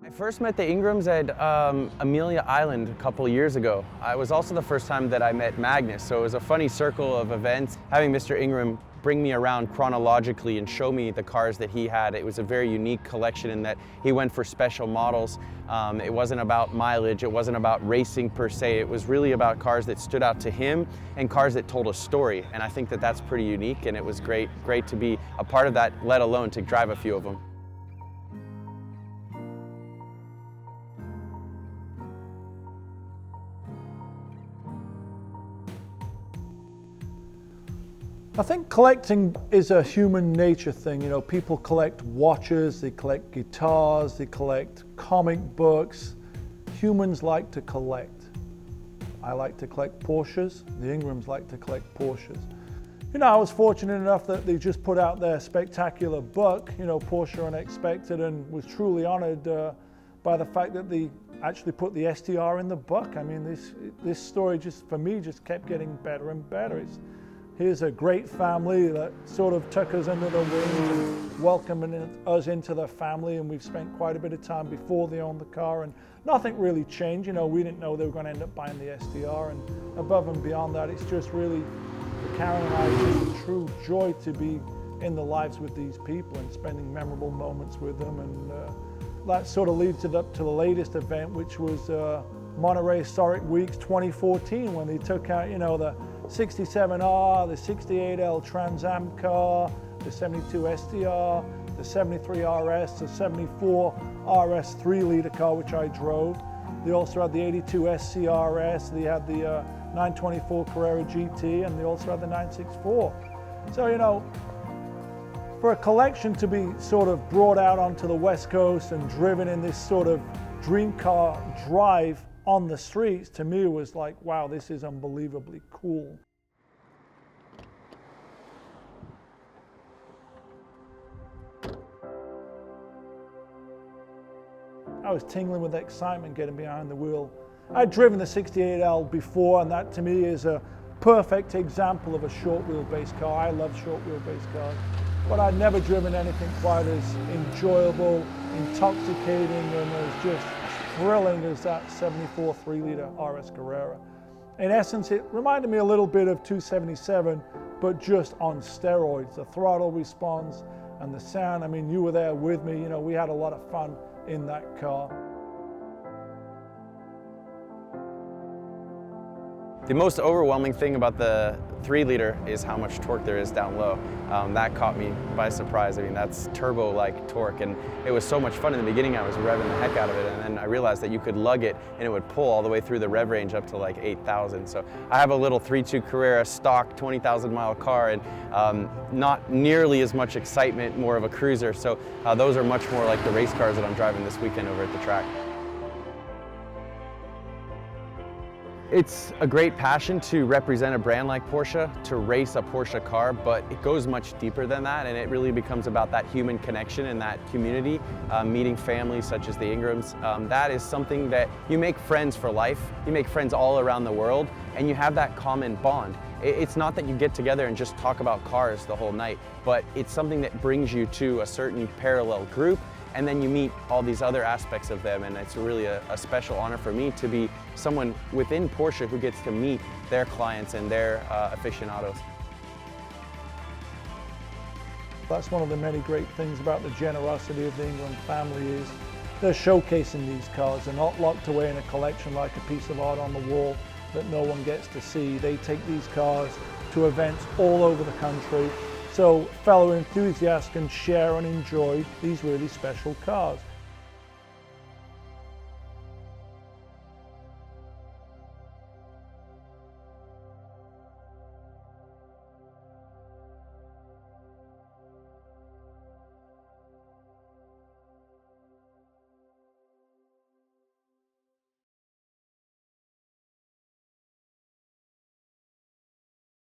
I first met the Ingrams at Amelia Island a couple years ago. It was also the first time that I met Magnus, so it was a funny circle of events. Having Mr. Ingram bring me around chronologically and show me the cars that he had. It was a very unique collection in that he went for special models. It wasn't about mileage, it wasn't about racing per se, it was really about cars that stood out to him and cars that told a story. And I think that that's pretty unique, and it was great to be a part of that, let alone to drive a few of them. I think collecting is a human nature thing. You know, people collect watches, they collect guitars, they collect comic books. Humans like to collect. I like to collect Porsches. The Ingrams like to collect Porsches. You know, I was fortunate enough that they just put out their spectacular book, you know, Porsche Unexpected, and was truly honored by the fact that they actually put the STR in the book. I mean, this story just, for me, just kept getting better and better. Here's a great family that sort of took us under the wing and welcoming us into the family, and we've spent quite a bit of time before they owned the car, and nothing really changed. You know, we didn't know they were going to end up buying the STR, and above and beyond that, it's just really, for Karen and I, it's just a true joy to be in the lives with these people and spending memorable moments with them, and that sort of leads it up to the latest event, which was Monterey Historic Weeks 2014, when they took out, you know, the 67R, the 68L Trans Am car, the 72 STR, the 73 RS, the 74 RS 3-liter car, which I drove. They also had the 82 SCRS, they had the 924 Carrera GT, and they also had the 964. So, you know, for a collection to be sort of brought out onto the West Coast and driven in this sort of dream car drive on the streets, to me was like, wow, this is unbelievably cool. I was tingling with excitement getting behind the wheel. I'd driven the 68L before, and that to me is a perfect example of a short wheelbase car. I love short wheelbase cars, but I'd never driven anything quite as enjoyable, intoxicating, and as just thrilling as that 74 3-liter RS Carrera. In essence, it reminded me a little bit of 277, but just on steroids. The throttle response and the sound, I mean, you were there with me, you know, we had a lot of fun in that car. The most overwhelming thing about the 3-liter is how much torque there is down low. That caught me by surprise. I mean, that's turbo-like torque, and it was so much fun in the beginning. I was revving the heck out of it, and then I realized that you could lug it and it would pull all the way through the rev range up to like 8,000. So I have a little 3.2 Carrera stock 20,000-mile car, and not nearly as much excitement, more of a cruiser. So those are much more like the race cars that I'm driving this weekend over at the track. It's a great passion to represent a brand like Porsche, to race a Porsche car, but it goes much deeper than that, and it really becomes about that human connection and that community, meeting families such as the Ingrams. That is something that you make friends for life, you make friends all around the world, and you have that common bond. It's not that you get together and just talk about cars the whole night, but it's something that brings you to a certain parallel group, and then you meet all these other aspects of them, and it's really a special honor for me to be someone within Porsche who gets to meet their clients and their aficionados. That's one of the many great things about the generosity of the Ingram family is they're showcasing these cars. They're not locked away in a collection like a piece of art on the wall that no one gets to see. They take these cars to events all over the country, so fellow enthusiasts can share and enjoy these really special cars.